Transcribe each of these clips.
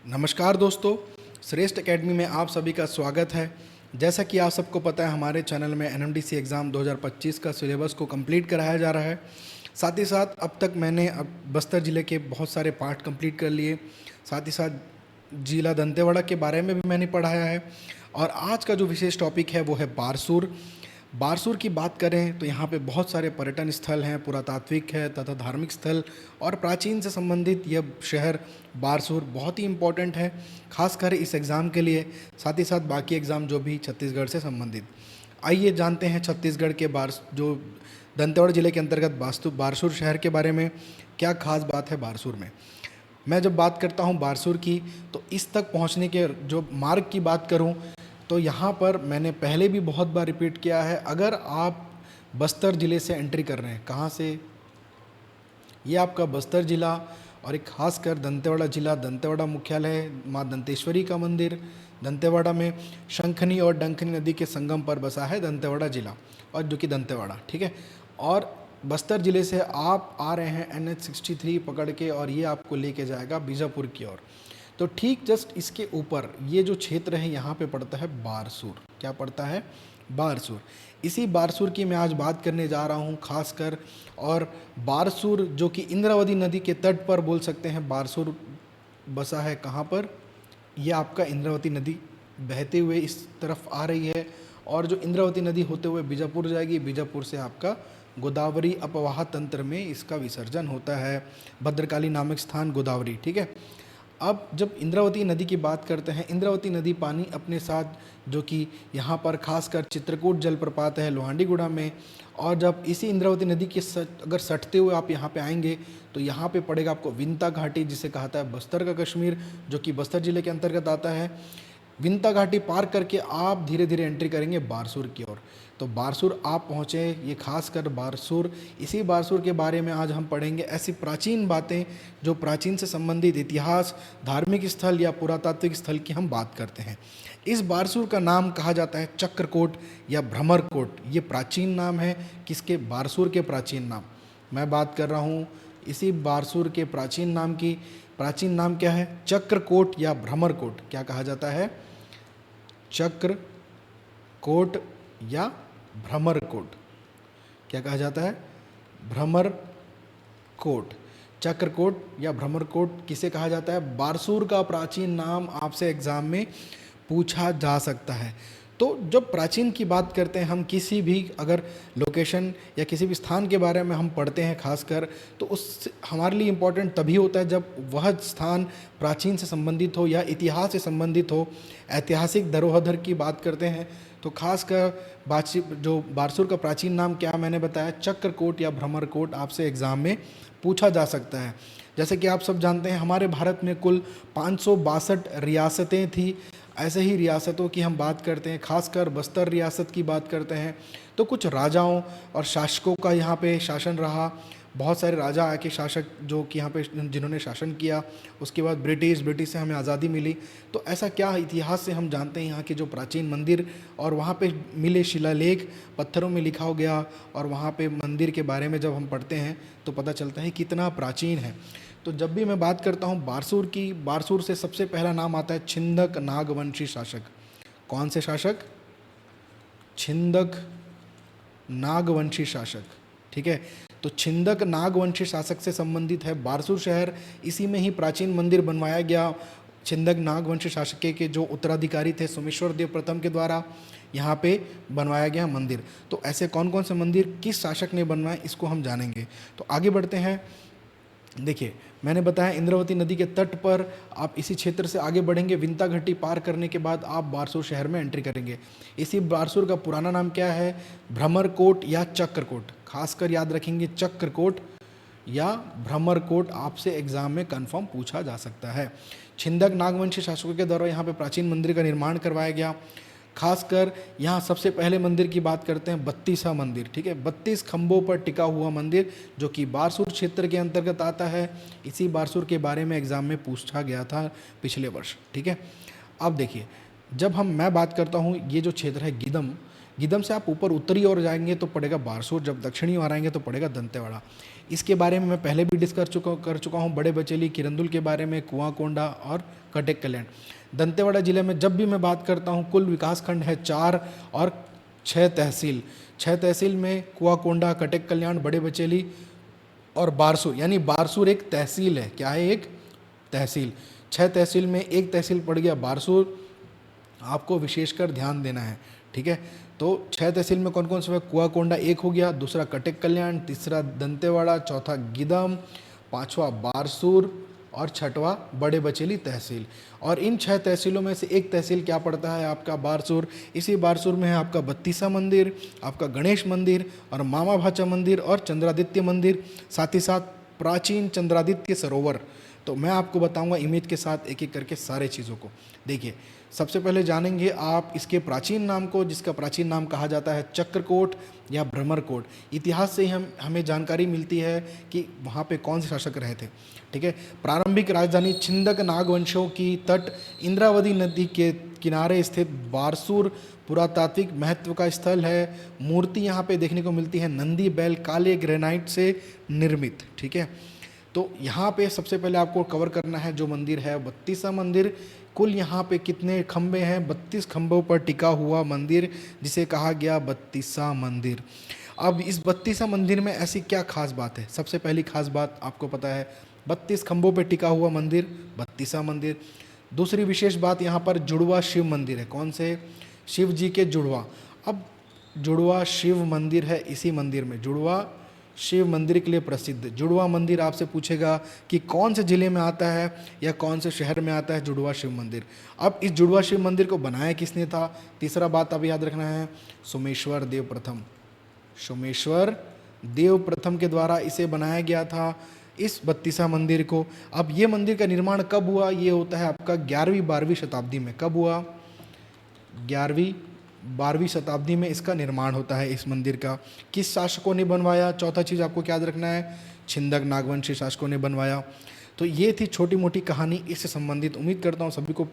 नमस्कार दोस्तों, श्रेष्ठ एकेडमी में आप सभी का स्वागत है। जैसा कि आप सबको पता है, हमारे चैनल में एनएमडीसी एग्ज़ाम 2025 का सिलेबस को कंप्लीट कराया जा रहा है। साथ ही साथ अब तक मैंने अब बस्तर ज़िले के बहुत सारे पार्ट कंप्लीट कर लिए। साथ ही साथ जिला दंतेवाड़ा के बारे में भी मैंने पढ़ाया है। और आज का जो विशेष टॉपिक है वो है बारसूर। बारसूर की बात करें तो यहाँ पे बहुत सारे पर्यटन स्थल हैं, पुरातात्विक है तथा धार्मिक स्थल और प्राचीन से संबंधित यह शहर बारसूर बहुत ही इम्पोर्टेंट है, खासकर इस एग्ज़ाम के लिए, साथ ही साथ बाकी एग्ज़ाम जो भी छत्तीसगढ़ से संबंधित। आइए जानते हैं छत्तीसगढ़ के जो दंतेवाड़ा ज़िले के अंतर्गत बारसूर शहर के बारे में क्या खास बात है बारसूर में। मैं जब बात करता हूँ बारसूर की, तो इस तक पहुँचने के जो मार्ग की बात करूँ तो यहाँ पर मैंने पहले भी बहुत बार रिपीट किया है, अगर आप बस्तर ज़िले से एंट्री कर रहे हैं, कहाँ से, ये आपका बस्तर ज़िला और एक खासकर दंतेवाड़ा ज़िला, दंतेवाड़ा मुख्यालय माँ दंतेश्वरी का मंदिर दंतेवाड़ा में, शंखनी और डंखनी नदी के संगम पर बसा है दंतेवाड़ा ज़िला, और जो कि दंतेवाड़ा, ठीक है। और बस्तर ज़िले से आप आ रहे हैं NH63 पकड़ के, और ये आपको लेके जाएगा बीजापुर की ओर। तो ठीक जस्ट इसके ऊपर ये जो क्षेत्र है यहाँ पे पड़ता है बारसूर। क्या पड़ता है? बारसूर। इसी बारसूर की मैं आज बात करने जा रहा हूँ खासकर। और बारसूर जो कि इंद्रावती नदी के तट पर बोल सकते हैं, बारसूर बसा है कहाँ पर? ये आपका इंद्रावती नदी बहते हुए इस तरफ आ रही है, और जो इंद्रावती नदी होते हुए बीजापुर जाएगी, बीजापुर से आपका गोदावरी अपवाह तंत्र में इसका विसर्जन होता है, भद्रकाली नामक स्थान गोदावरी, ठीक है। अब जब इंद्रावती नदी की बात करते हैं, इंद्रावती नदी पानी अपने साथ जो कि यहाँ पर खासकर चित्रकूट जलप्रपात है लोहांडीगुड़ा में, और जब इसी इंद्रावती नदी के अगर सटते हुए आप यहाँ पे आएंगे तो यहाँ पे पड़ेगा आपको विंता घाटी, जिसे कहता है बस्तर का कश्मीर, जो कि बस्तर ज़िले के अंतर्गत आता है। विंता घाटी पार करके आप धीरे धीरे एंट्री करेंगे बारसूर की ओर। तो बारसूर आप पहुँचे, ये खास कर बारसूर, इसी बारसूर के बारे में आज हम पढ़ेंगे, ऐसी प्राचीन बातें जो प्राचीन से संबंधित इतिहास, धार्मिक स्थल या पुरातात्विक स्थल की हम बात करते हैं। इस बारसूर का नाम कहा जाता है चक्रकोट या भ्रमरकोट। ये प्राचीन नाम है किसके? बारसूर के प्राचीन नाम। मैं बात कर रहा हूँ इसी बारसूर के प्राचीन नाम की। प्राचीन नाम क्या है? चक्रकोट या भ्रमरकोट। क्या कहा जाता है? चक्रकोट या भ्रमरकोट। क्या कहा जाता है? भ्रमरकोट। चक्रकोट या भ्रमरकोट किसे कहा जाता है? बारसूर का प्राचीन नाम आपसे एग्जाम में पूछा जा सकता है। तो जब प्राचीन की बात करते हैं हम, किसी भी अगर लोकेशन या किसी भी स्थान के बारे में हम पढ़ते हैं खासकर, तो उस हमारे लिए इम्पोर्टेंट तभी होता है जब वह स्थान प्राचीन से संबंधित हो या इतिहास से संबंधित हो, ऐतिहासिक धरोहर की बात करते हैं। तो खासकर जो बारसूर का प्राचीन नाम क्या मैंने बताया, चक्रकोट या भ्रमरकोट, आपसे एग्ज़ाम में पूछा जा सकता है। जैसे कि आप सब जानते हैं, हमारे भारत में कुल 562 रियासतें थी। ऐसे ही रियासतों की हम बात करते हैं, खासकर बस्तर रियासत की बात करते हैं, तो कुछ राजाओं और शासकों का यहाँ पे शासन रहा। बहुत सारे राजा आके शासक जो कि यहाँ पे जिन्होंने शासन किया, उसके बाद ब्रिटिश से हमें आज़ादी मिली। तो ऐसा क्या इतिहास से हम जानते हैं, यहाँ के जो प्राचीन मंदिर और वहाँ पे मिले शिलालेख, पत्थरों में लिखा हो गया, और वहाँ पे मंदिर के बारे में जब हम पढ़ते हैं तो पता चलता है कितना प्राचीन है। तो जब भी मैं बात करता हूँ बारसूर की, बारसूर से सबसे पहला नाम आता है छिंदक नागवंशी शासक। कौन से शासक? छिंदक नागवंशी शासक, ठीक है। तो छिंदक नागवंशी शासक से संबंधित है बारसूर शहर। इसी में ही प्राचीन मंदिर बनवाया गया छिंदक नागवंशी शासक के जो उत्तराधिकारी थे सोमेश्वर देव प्रथम के द्वारा यहाँ पे बनवाया गया मंदिर। तो ऐसे कौन कौन से मंदिर किस शासक ने बनवाए, इसको हम जानेंगे। तो आगे बढ़ते हैं। देखिए, मैंने बताया इंद्रावती नदी के तट पर आप इसी क्षेत्र से आगे बढ़ेंगे, विंता घाटी पार करने के बाद आप बारसूर शहर में एंट्री करेंगे। इसी बारसूर का पुराना नाम क्या है? भ्रमरकोट या चक्रकोट। खासकर याद रखेंगे, चक्रकोट या भ्रमरकोट आपसे एग्जाम में कंफर्म पूछा जा सकता है। छिंदक नागवंशी शासकों के द्वारा यहाँ पे प्राचीन मंदिर का निर्माण करवाया गया। खासकर यहाँ सबसे पहले मंदिर की बात करते हैं, 32वां मंदिर, ठीक है। 32 खंभों पर टिका हुआ मंदिर जो कि बारसूर क्षेत्र के अंतर्गत आता है। इसी बारसूर के बारे में एग्जाम में पूछा गया था पिछले वर्ष, ठीक है। अब देखिए, जब मैं बात करता हूँ, ये जो क्षेत्र है गिदम से आप ऊपर उत्तरी ओर जाएंगे तो पड़ेगा बारसूर, जब दक्षिणी ओर आएंगे तो पड़ेगा दंतेवाड़ा। इसके बारे में मैं पहले भी डिस्कस कर चुका हूँ, बड़े बचेली, किरंदुल के बारे में, कुआंकोंडा और कटेक कल्याण। दंतेवाड़ा जिले में जब भी मैं बात करता हूँ, कुल विकास खंड है 4 और 6 तहसील। 6 तहसील में कुआंकोंडा, कटेक कल्याण, बड़े बचेली और बारसूर, यानी बारसूर एक तहसील है। क्या है? एक तहसील। 6 तहसील में एक तहसील पड़ गया बारसूर, आपको विशेषकर ध्यान देना है, ठीक है। तो 6 तहसील में कौन कौन से? कुआंकोंडा एक हो गया, दूसरा कटेक कल्याण, तीसरा दंतेवाड़ा, चौथा गिदम, पांचवा बारसूर और छठवा बड़े बचेली तहसील। और इन 6 तहसीलों में से एक तहसील क्या पड़ता है? आपका बारसूर। इसी बारसूर में है आपका बत्तीसा मंदिर, आपका गणेश मंदिर और मामा भाचा मंदिर और चंद्रादित्य मंदिर, साथ ही साथ प्राचीन चंद्रादित्य सरोवर। तो मैं आपको बताऊंगा इमेज के साथ एक एक करके सारे चीज़ों को। देखिए, सबसे पहले जानेंगे आप इसके प्राचीन नाम को, जिसका प्राचीन नाम कहा जाता है चक्रकोट या भ्रमरकोट। इतिहास से हमें जानकारी मिलती है कि वहाँ पे कौन से शासक रहे थे, ठीक है। प्रारंभिक राजधानी छिंदक नागवंशों की तट इंद्रावती नदी के किनारे स्थित बारसूर पुरातात्विक महत्व का स्थल है। मूर्ति यहाँ पे देखने को मिलती है नंदी बैल काले ग्रेनाइट से निर्मित, ठीक है। तो यहाँ पे सबसे पहले आपको कवर करना है जो मंदिर है बत्तीसा मंदिर। कुल यहाँ पे कितने खंबे हैं? 32 खंभों पर टिका हुआ मंदिर, जिसे कहा गया बत्तीसा मंदिर। अब इस बत्तीसा मंदिर में ऐसी क्या खास बात है? सबसे पहली खास बात आपको पता है, 32 खंभों पर टिका हुआ मंदिर, बत्तीसा मंदिर। दूसरी विशेष बात, यहाँ पर जुड़वा शिव मंदिर है। कौन से? शिव जी के जुड़वा। अब जुड़वा शिव मंदिर है, इसी मंदिर में जुड़वा शिव मंदिर के लिए प्रसिद्ध। जुड़वा मंदिर आपसे पूछेगा कि कौन से ज़िले में आता है या कौन से शहर में आता है जुड़वा शिव मंदिर। अब इस जुड़वा शिव मंदिर को बनाया किसने था? तीसरा बात अब याद रखना है, सोमेश्वर देव प्रथम। सोमेश्वर देव प्रथम के द्वारा इसे बनाया गया था, इस बत्तीसा मंदिर को। अब ये मंदिर का निर्माण कब हुआ? ये होता है आपका 11वीं-12वीं शताब्दी में। कब हुआ? 11वीं-12वीं शताब्दी में इसका निर्माण होता है इस मंदिर का। किस शासकों ने बनवाया? चौथा चीज़ आपको क्या याद रखना है, छिंदक नागवंशी शासकों ने बनवाया। तो ये थी छोटी मोटी कहानी इससे संबंधित। उम्मीद करता हूँ सभी को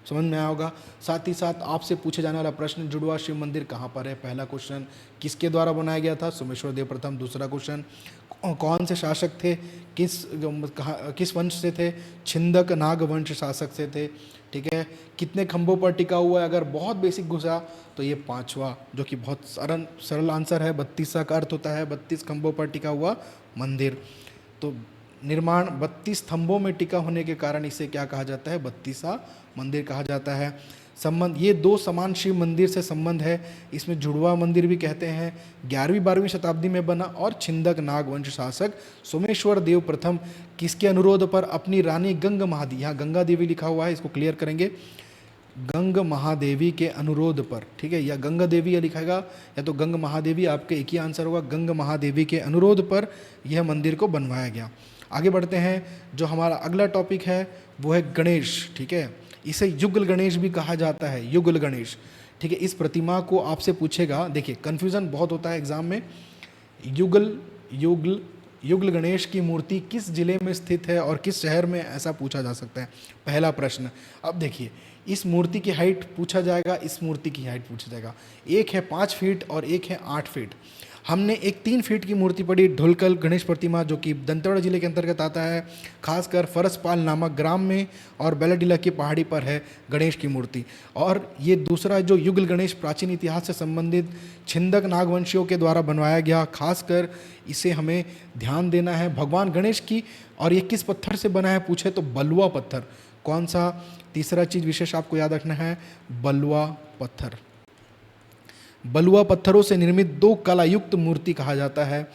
समझ में आया होगा। साथ ही साथ आपसे पूछे जाने वाला प्रश्न, जुड़वा शिव मंदिर कहाँ पर है? पहला क्वेश्चन, किसके द्वारा बनाया गया था? सोमेश्वर देव प्रथम। दूसरा क्वेश्चन, कौन से शासक थे? किस वंश से थे? छिंदक नाग वंश शासक से थे, ठीक है। कितने खंभों पर टिका हुआ है? अगर बहुत बेसिक घुसा तो ये पांचवा, जो कि बहुत सरल आंसर है। बत्तीसा का अर्थ होता है 32 खंभों पर टिका हुआ मंदिर। तो निर्माण 32 स्तंभों में टिका होने के कारण इसे क्या कहा जाता है? बत्तीसा मंदिर कहा जाता है। संबंध, ये दो समान शिव मंदिर से संबंध है। इसमें जुड़वा मंदिर भी कहते हैं, 11वीं-12वीं शताब्दी में बना। और छिंदक नागवंश शासक सोमेश्वर देव प्रथम किसके अनुरोध पर अपनी रानी गंग महादेवी, यहाँ गंगा देवी लिखा हुआ है, इसको क्लियर करेंगे, गंग महादेवी के अनुरोध पर, ठीक है। या गंगा देवी या लिखाएगा या तो गंग महादेवी, आपके एक ही आंसर होगा। गंग महादेवी के अनुरोध पर यह मंदिर को बनवाया गया। आगे बढ़ते हैं, जो हमारा अगला टॉपिक है वो है गणेश, ठीक है। इसे युगल गणेश भी कहा जाता है, युगल गणेश, ठीक है। इस प्रतिमा को आपसे पूछेगा, देखिए कन्फ्यूज़न बहुत होता है एग्जाम में। युगल गणेश की मूर्ति किस जिले में स्थित है और किस शहर में, ऐसा पूछा जा सकता है, पहला प्रश्न। अब देखिए, इस मूर्ति की हाइट पूछा जाएगा, इस मूर्ति की हाइट पूछा जाएगा। एक है 5 फीट और एक है 8 फीट। हमने एक 3 फीट की मूर्ति पढ़ी, ढोलकल गणेश प्रतिमा, जो कि दंतेवाड़ा जिले के अंतर्गत आता है, खासकर फरसपाल नामक ग्राम में और बेलाडीला की पहाड़ी पर है गणेश की मूर्ति। और ये दूसरा जो युगल गणेश प्राचीन इतिहास से संबंधित छिंदक नागवंशियों के द्वारा बनवाया गया, खासकर इसे हमें ध्यान देना है भगवान गणेश की। और ये किस पत्थर से बना है पूछे तो बलुआ पत्थर। कौन सा? तीसरा चीज़ विशेष आपको याद रखना है, बलुआ पत्थर। बलुआ पत्थरों से निर्मित 2 कलायुक्त मूर्ति कहा जाता है,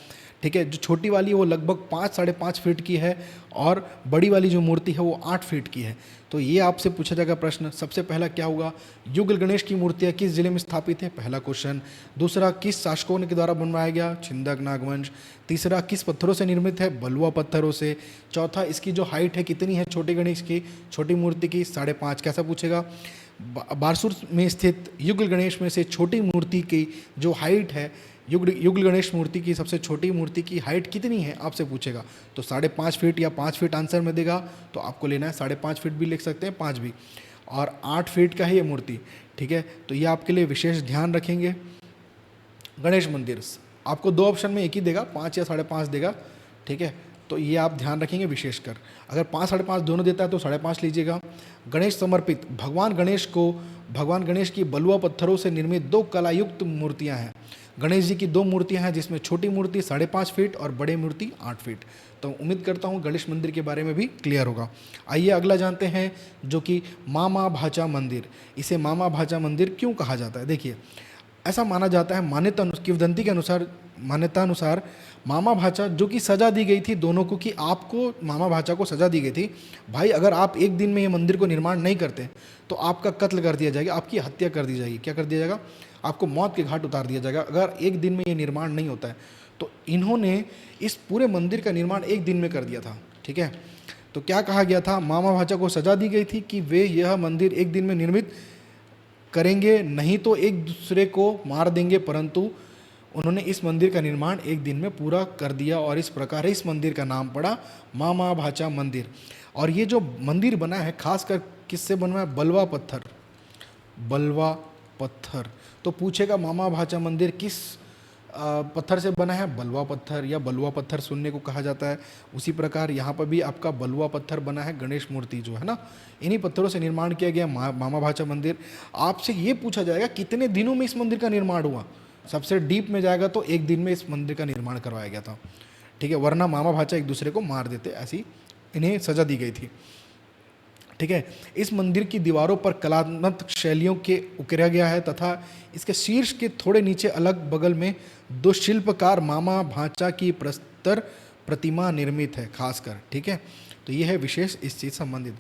ठीक है। जो छोटी वाली वो लगभग 5-5.5 फीट की है और बड़ी वाली जो मूर्ति है वो 8 फीट की है। तो ये आपसे पूछा जाएगा प्रश्न। सबसे पहला क्या होगा? युगल गणेश की मूर्तियाँ किस जिले में स्थापित है? पहला क्वेश्चन। दूसरा, किस शासकों के द्वारा बनवाया गया? छिंदक नागवंश। तीसरा, किस पत्थरों से निर्मित है? बलुआ पत्थरों से। चौथा, इसकी जो हाइट है कितनी है छोटे गणेश की, छोटी मूर्ति की? 5.5। कैसा पूछेगा? बारसूर में स्थित युगल गणेश में से छोटी मूर्ति की जो हाइट है, युगल गणेश मूर्ति की सबसे छोटी मूर्ति की हाइट कितनी है आपसे पूछेगा। तो 5.5 फीट या 5 फीट आंसर में देगा, तो आपको लेना है 5.5 फीट भी लिख सकते हैं, 5 भी, और 8 फीट का है ये मूर्ति, ठीक है। तो ये आपके लिए विशेष ध्यान रखेंगे। गणेश मंदिर आपको 2 ऑप्शन में एक ही देगा, 5 या 5.5 देगा, ठीक है, तो ये आप ध्यान रखेंगे विशेषकर। अगर 5 साढ़े 5 दोनों देता है तो 5.5 लीजिएगा। गणेश समर्पित, भगवान गणेश की बलुआ पत्थरों से निर्मित 2 कलायुक्त मूर्तियां हैं। गणेश जी की 2 मूर्तियां हैं, जिसमें छोटी मूर्ति 5.5 फीट और बड़ी मूर्ति 8 फीट। तो उम्मीद करता हूँ गणेश मंदिर के बारे में भी क्लियर होगा। आइए अगला जानते हैं, जो कि मामा भाचा मंदिर। इसे मामा भाचा मंदिर क्यों कहा जाता है? देखिए, ऐसा माना जाता है, किंवदंती के अनुसार, मान्यता अनुसार मामा भाचा जो कि सजा दी गई थी दोनों को, कि आपको, मामा भाचा को सजा दी गई थी, भाई अगर आप एक दिन में ये मंदिर को निर्माण नहीं करते तो आपका कत्ल कर दिया जाएगा, आपकी हत्या कर दी जाएगी। क्या कर दिया जाएगा? आपको मौत के घाट उतार दिया जाएगा अगर एक दिन में ये निर्माण नहीं होता है। तो इन्होंने इस पूरे मंदिर का निर्माण एक दिन में कर दिया था। ठीक है, तो क्या कहा गया था? मामा भाचा को सजा दी गई थी कि वे यह मंदिर एक दिन में निर्मित करेंगे, नहीं तो एक दूसरे को मार देंगे, परंतु उन्होंने इस मंदिर का निर्माण एक दिन में पूरा कर दिया और इस प्रकार इस मंदिर का नाम पड़ा मामा भाचा मंदिर। और ये जो मंदिर बना है खासकर किससे बना है? बलवा पत्थर, बलवा पत्थर। तो पूछेगा मामा भाचा मंदिर किस पत्थर से बना है? बलवा पत्थर या बलुआ पत्थर सुनने को कहा जाता है। उसी प्रकार यहाँ पर भी आपका बलुआ पत्थर बना है, गणेश मूर्ति जो है ना, इन्हीं पत्थरों से निर्माण किया गया मामा भाचा मंदिर। आपसे ये पूछा जाएगा कितने दिनों में इस मंदिर का निर्माण हुआ? सबसे डीप में जाएगा तो एक दिन में इस मंदिर का निर्माण करवाया गया था। ठीक है, वरना मामा भाचा एक दूसरे को मार देते, ऐसी इन्हें सजा दी गई थी। ठीक है, इस मंदिर की दीवारों पर कलात्मक शैलियों के उकेरा गया है तथा इसके शीर्ष के थोड़े नीचे अलग बगल में 2 शिल्पकार मामा भाचा की प्रस्तर प्रतिमा निर्मित है खासकर। ठीक है, तो ये है विशेष इस चीज़ संबंधित।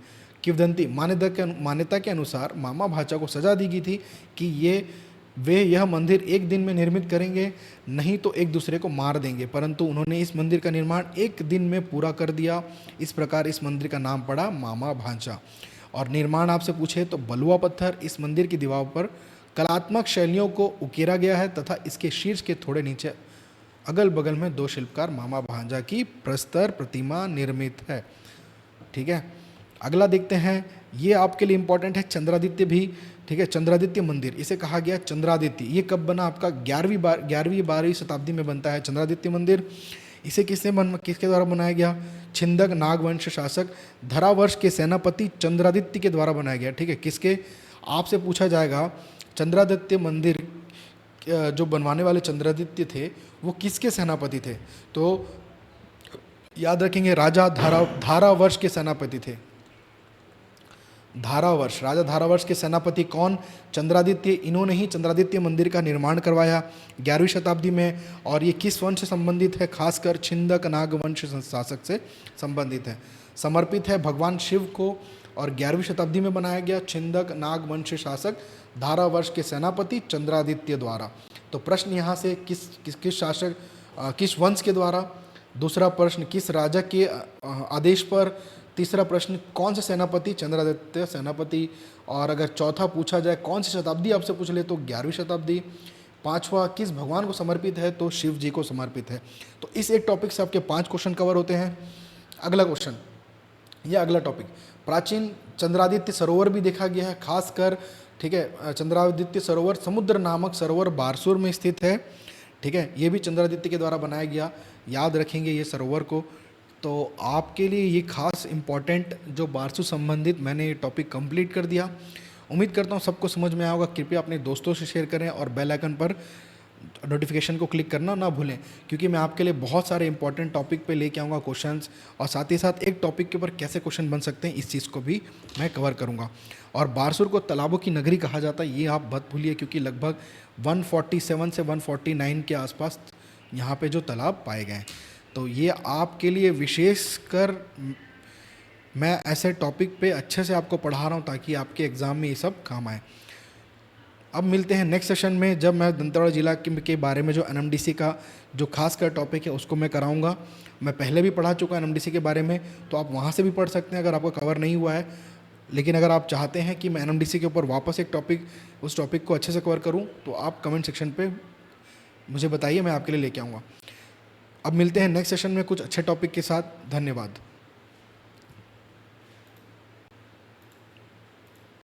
किंवदंती, मान्यता के अनुसार मामा भाचा को सजा दी गई थी कि वे यह मंदिर एक दिन में निर्मित करेंगे, नहीं तो एक दूसरे को मार देंगे, परंतु उन्होंने इस मंदिर का निर्माण एक दिन में पूरा कर दिया। इस प्रकार इस मंदिर का नाम पड़ा मामा भांचा। और निर्माण आपसे पूछे तो बलुआ पत्थर, इस मंदिर की दीवार पर कलात्मक शैलियों को उकेरा गया है तथा इसके शीर्ष के थोड़े नीचे अगल बगल में 2 शिल्पकार मामा भांजा की प्रस्तर प्रतिमा निर्मित है। ठीक है, अगला देखते हैं, ये आपके लिए इंपॉर्टेंट है, चंद्रादित्य भी। ठीक है, चंद्रादित्य मंदिर, इसे कहा गया चंद्रादित्य। ये कब बना? आपका 11वीं शताब्दी में बनता है चंद्रादित्य मंदिर। इसे किसके द्वारा बनाया गया? छिंदक नागवंश शासक धरावर्ष के सेनापति चंद्रादित्य के द्वारा बनाया गया। ठीक है, किसके? आपसे पूछा जाएगा चंद्रादित्य मंदिर जो बनवाने वाले चंद्रादित्य थे वो किसके सेनापति थे? तो याद रखेंगे राजा धारावर्ष के सेनापति थे। धारावर्ष, राजा धारावर्ष के सेनापति कौन? चंद्रादित्य। इन्होंने ही चंद्रादित्य मंदिर का निर्माण करवाया 11वीं शताब्दी में। और ये किस वंश से संबंधित है? खासकर छिंदक नागवंश शासक से संबंधित है। समर्पित है भगवान शिव को और 11वीं शताब्दी में बनाया गया छिंदक नागवंश शासक धारावर्ष के सेनापति चंद्रादित्य द्वारा। तो प्रश्न यहाँ से किस शासक, किस वंश के द्वारा? दूसरा प्रश्न किस राजा के आदेश पर? तीसरा प्रश्न कौन से सेनापति? चंद्रादित्य सेनापति। और अगर चौथा पूछा जाए कौन सी शताब्दी आपसे पूछ ले तो 11वीं शताब्दी। पांचवा किस भगवान को समर्पित है? तो शिव जी को समर्पित है। तो इस एक टॉपिक से आपके 5 क्वेश्चन कवर होते हैं। अगला क्वेश्चन या अगला टॉपिक, प्राचीन चंद्रादित्य सरोवर भी देखा गया है खासकर। ठीक है, चंद्रादित्य सरोवर समुद्र नामक सरोवर बारसूर में स्थित है। ठीक है, ये भी चंद्रादित्य के द्वारा बनाया गया, याद रखेंगे ये सरोवर को। तो आपके लिए ये खास इम्पॉर्टेंट जो बारसूर संबंधित मैंने ये टॉपिक कंप्लीट कर दिया। उम्मीद करता हूँ सबको समझ में आया होगा। कृपया अपने दोस्तों से शेयर करें और बेल आइकन पर नोटिफिकेशन को क्लिक करना ना भूलें, क्योंकि मैं आपके लिए बहुत सारे इंपॉर्टेंट टॉपिक पे लेके आऊँगा क्वेश्चंस, और साथ ही साथ एक टॉपिक के ऊपर कैसे क्वेश्चन बन सकते हैं इस चीज़ को भी मैं कवर करूँगा। और बारसूर को तालाबों की नगरी कहा जाता है, ये आप मत भूलिए, क्योंकि लगभग 147 से 149 के आसपास यहाँ पे जो तालाब पाए गए हैं। तो ये आपके लिए विशेष कर मैं ऐसे टॉपिक पे अच्छे से आपको पढ़ा रहा हूँ ताकि आपके एग्ज़ाम में ये सब काम आए। अब मिलते हैं नेक्स्ट सेशन में, जब मैं दंतेवाड़ा जिला के बारे में जो एनएमडीसी का जो खास कर टॉपिक है उसको मैं कराऊंगा। मैं पहले भी पढ़ा चुका एनएमडीसी के बारे में, तो आप वहाँ से भी पढ़ सकते हैं अगर आपको कवर नहीं हुआ है। लेकिन अगर आप चाहते हैं कि मैं एनएमडीसी के ऊपर वापस एक टॉपिक, उस टॉपिक को अच्छे से कवर करूँ, तो आप कमेंट सेक्शन पर मुझे बताइए, मैं आपके लिए लेके आऊँगा। अब मिलते हैं नेक्स्ट सेशन में कुछ अच्छे टॉपिक के साथ। धन्यवाद।